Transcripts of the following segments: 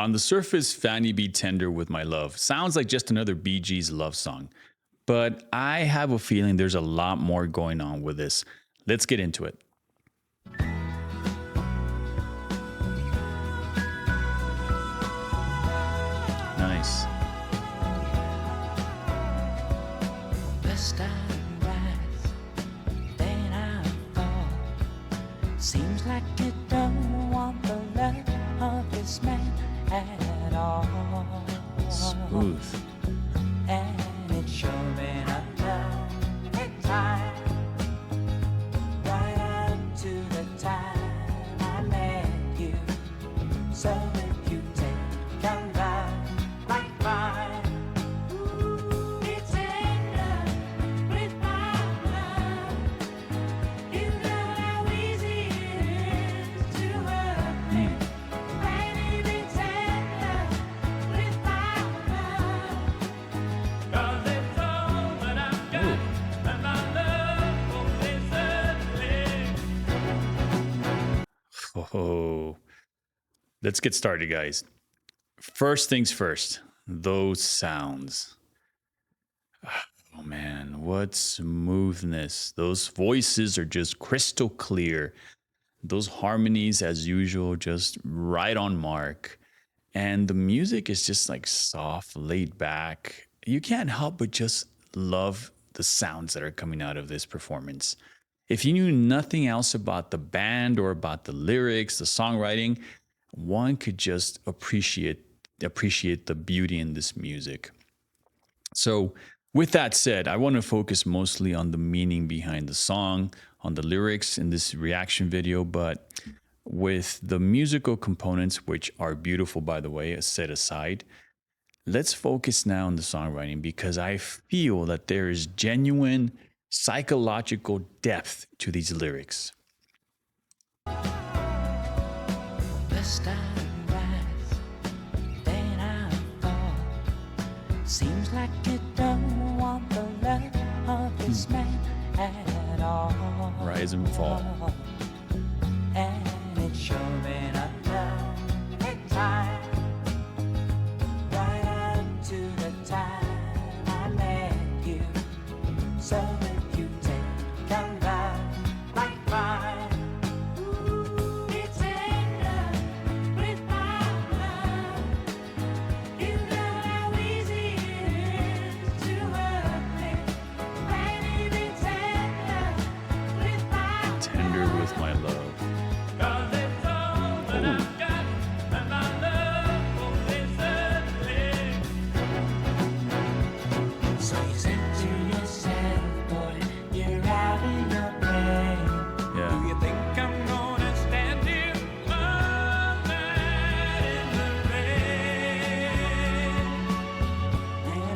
On the surface, Fanny Be Tender with My Love sounds like just another Bee Gees love song, but I have a feeling there's a lot more going on with this. Let's get into it. Nice. First I rise, then I fall. Seems like you don't want the love of this man at all. Smooth. And it's sure been a lovely time, right up to the time I met you. So if you take a love like mine, be tender with my love. You know how easy it is to hurt me. Baby, be tender with my love. 'Cause it's all that I've got, and my love won't be certainly. Oh, let's get started, guys. First things first, those sounds. Oh man, what smoothness. Those voices are just crystal clear. Those harmonies, as usual, just right on mark. And the music is just like soft, laid back. You can't help but just love the sounds that are coming out of this performance. If you knew nothing else about the band or about the lyrics, the songwriting, one could just appreciate the beauty in this music. So, with that said, I want to focus mostly on the meaning behind the song, on the lyrics in this reaction video, but with the musical components, which are beautiful, by the way, set aside, let's focus now on the songwriting because I feel that there is genuine psychological depth to these lyrics. First I rise, then I fall. Seems like you don't want the love of this man at all. Rise and fall. And it's sure been a lovely time, right up to the time I met you. So if you take a love like mine, be tender with my love. You know how easy it is to hurt me. Baby, be tender with my Tender with my love. 'Cause it's all that I've got, and my love won't be certainly. So you said to yourself, boy, you're out of your brain. Do Yeah. you think I'm gonna stand here all night in the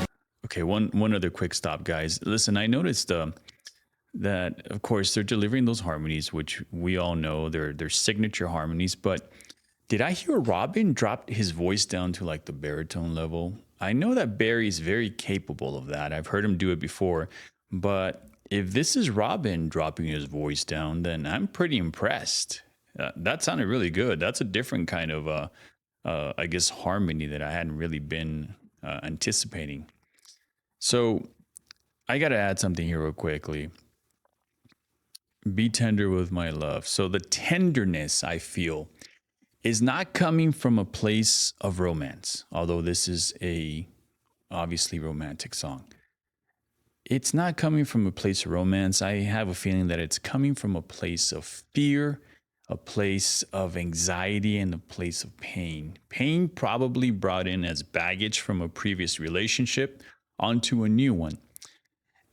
rain? Okay, one other quick stop, guys. Listen, I noticed that of course they're delivering those harmonies, which we all know they're signature harmonies. But did I hear Robin drop his voice down to like the baritone level? I know that Barry's very capable of that. I've heard him do it before. But if this is Robin dropping his voice down, then I'm pretty impressed. That sounded really good. That's a different kind of, I guess, harmony that I hadn't really been anticipating. So I got to add something here real quickly. Be tender with my love. So the tenderness I feel is not coming from a place of romance, although this is a obviously romantic song. It's not coming from a place of romance. I have a feeling that it's coming from a place of fear, a place of anxiety, and a place of pain. Pain probably brought in as baggage from a previous relationship onto a new one.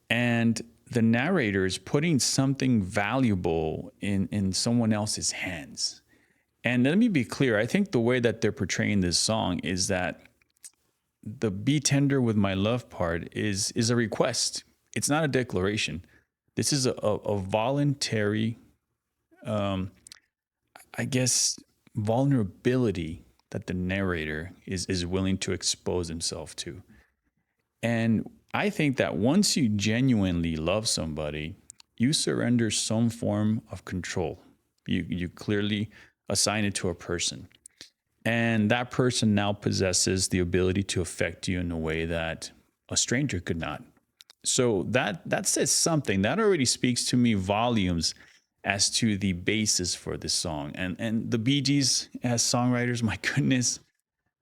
And the narrator is putting something valuable in someone else's hands. And let me be clear, I think the way that they're portraying this song is that the be tender with my love part is a request. It's not a declaration. This is a voluntary, I guess, vulnerability that the narrator is willing to expose himself to. And I think that once you genuinely love somebody, you surrender some form of control. You clearly assign it to a person. And that person now possesses the ability to affect you in a way that a stranger could not. So that says something. That already speaks to me volumes as to the basis for this song. And the Bee Gees as songwriters, my goodness,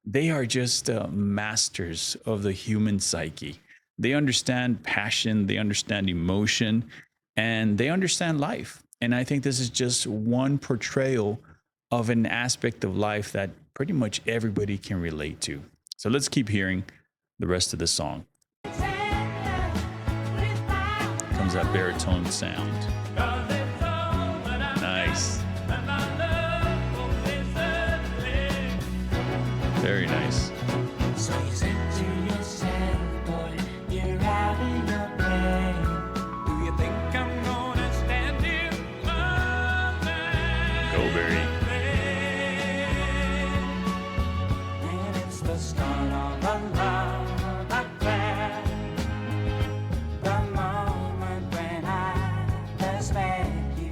they are just masters of the human psyche. They understand passion, they understand emotion, and they understand life. And I think this is just one portrayal of an aspect of life that pretty much everybody can relate to. So let's keep hearing the rest of the song. Comes that baritone sound. Nice. Very nice. So you said to yourself, boy, you're out in your brain. Do you think I'm gonna stand here alone? Go, Barry. And it's the start of a love affair. The moment when I first met you.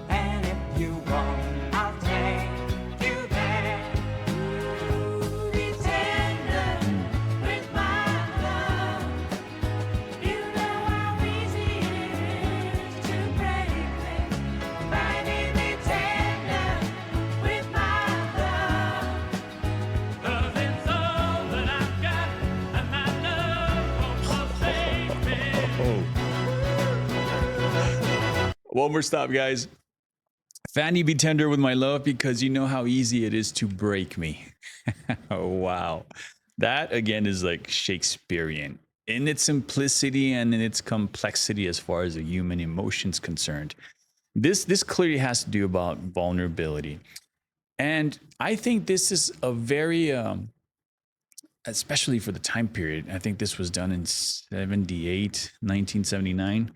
And if you want, I'll take you there. Be tender with my love. You know how easy it is to break me. Finding me tender with my love. 'Cause it's all that I've got, and my love won't forsake me. One more stop, guys. Fanny, be tender with my love because you know how easy it is to break me. Oh, wow. That again is like Shakespearean in its simplicity and in its complexity as far as the human emotion's concerned. This clearly has to do about vulnerability. And I think this is a very especially for the time period. I think this was done in 78, 1979.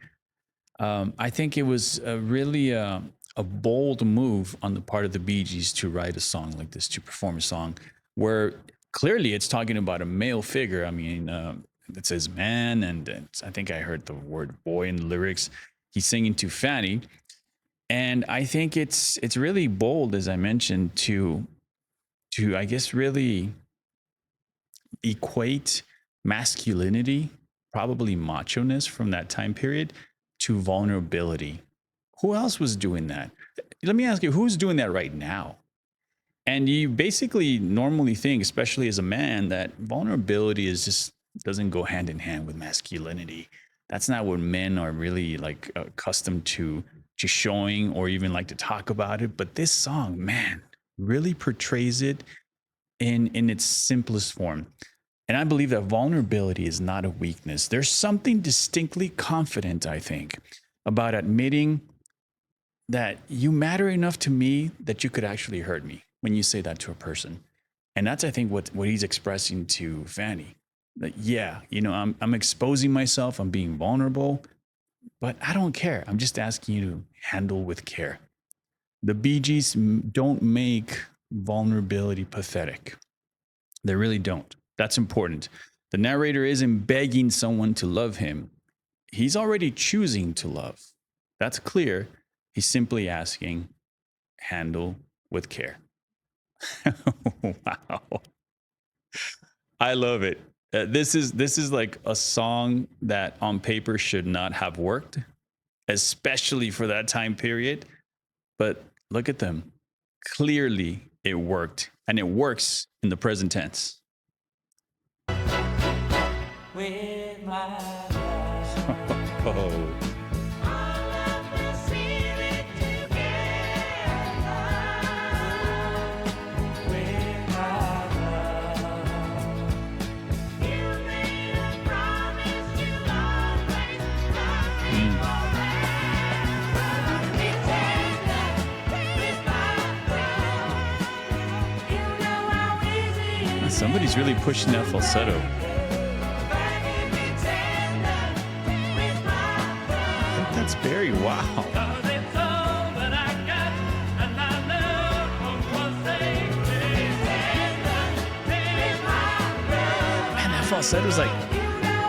I think it was really a bold move on the part of the Bee Gees to write a song like this, to perform a song where clearly it's talking about a male figure. I mean, it says man, and I think I heard the word boy in the lyrics. He's singing to Fanny. And I think it's really bold, as I mentioned, to I guess really equate masculinity, probably macho-ness from that time period, to vulnerability. Who else was doing that? Let me ask you, who's doing that right now? And you basically normally think, especially as a man, that vulnerability is just doesn't go hand in hand with masculinity. That's not what men are really like accustomed to showing or even like to talk about it. But this song, man, really portrays it in its simplest form. And I believe that vulnerability is not a weakness. There's something distinctly confident, I think, about admitting that you matter enough to me that you could actually hurt me when you say that to a person. And that's, I think, what he's expressing to Fanny. That, yeah, you know, I'm exposing myself, I'm being vulnerable, but I don't care. I'm just asking you to handle with care. The Bee Gees don't make vulnerability pathetic. They really don't. That's important. The narrator isn't begging someone to love him. He's already choosing to love. That's clear. He's simply asking, handle with care. Wow. I love it. This is like a song that on paper should not have worked, especially for that time period. But look at them. Clearly it worked, and it works in the present tense. With my love. Oh. All of us feel it together. With my love. You made a promise to always love me forever. Be tender with my love. You know how easy it is. Somebody's really pushing that falsetto. That's Barry. Wow. Man, that falsetto is like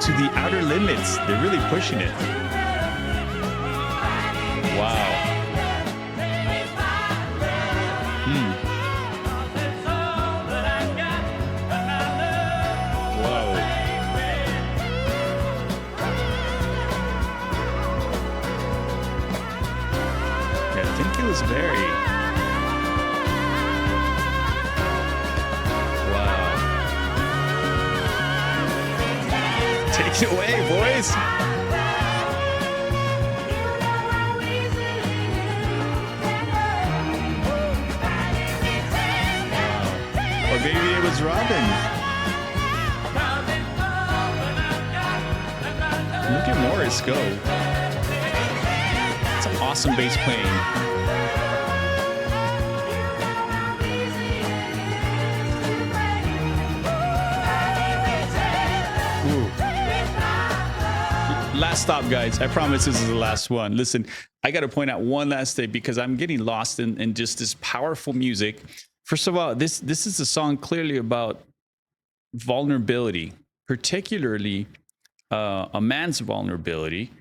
to the outer limits. They're really pushing it. Wow. was very. Wow. Take it away, boys. Or maybe it was Robin. Look at Morris go. It's an awesome bass playing. Ooh. Last stop, guys. I promise this is the last one. Listen, I got to point out one last thing because I'm getting lost in just this powerful music. First of all, this is a song clearly about vulnerability, particularly a man's vulnerability.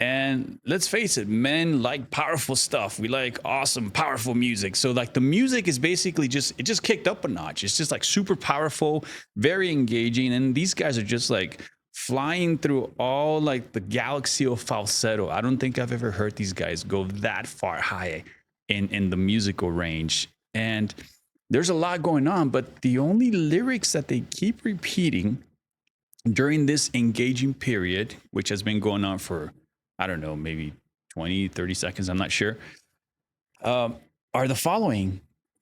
And let's face it, men like powerful stuff. We like awesome, powerful music. So like the music is basically it just kicked up a notch. It's just like super powerful, very engaging. And these guys are just like flying through all like the galaxy of falsetto. I don't think I've ever heard these guys go that far high in the musical range. And there's a lot going on, but the only lyrics that they keep repeating during this engaging period, which has been going on for, I don't know, maybe 20, 30 seconds, I'm not sure, are the following.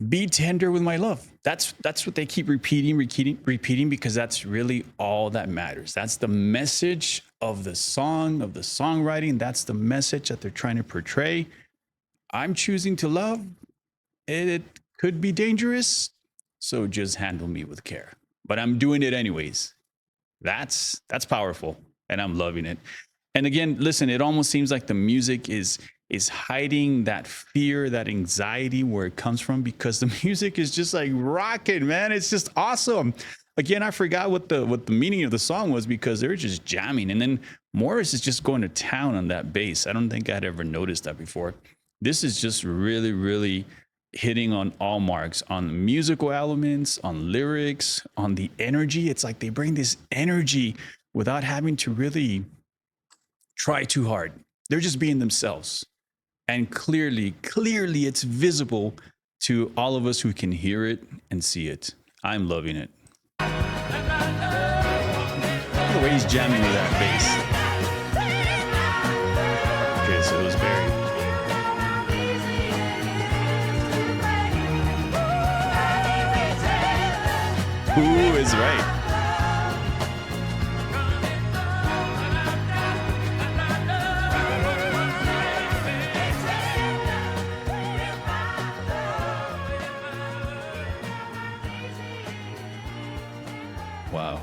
Be tender with my love. That's what they keep repeating, because that's really all that matters. That's the message of the song, of the songwriting. That's the message that they're trying to portray. I'm choosing to love. It could be dangerous, so just handle me with care. But I'm doing it anyways. That's powerful, and I'm loving it. And again, listen, it almost seems like the music is hiding that fear, that anxiety, where it comes from, because the music is just like rocking, man. It's just awesome. Again, I forgot what the meaning of the song was because they're just jamming, and then Morris is just going to town on that bass. I don't think I'd ever noticed that before. This is just really, really hitting on all marks, on musical elements, on lyrics, on the energy. It's like they bring this energy without having to really try too hard. They're just being themselves. And clearly it's visible to all of us who can hear it and see it. I'm loving it. Look at the way he's jamming with that bass. Okay, so it was Barry. Who is right? Wow.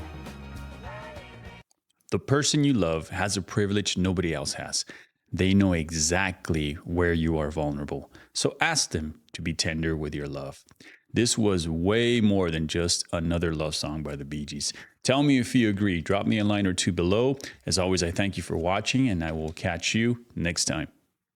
The person you love has a privilege nobody else has. They know exactly where you are vulnerable. So ask them to be tender with your love. This was way more than just another love song by the Bee Gees. Tell me if you agree. Drop me a line or two below. As always, I thank you for watching, and I will catch you next time.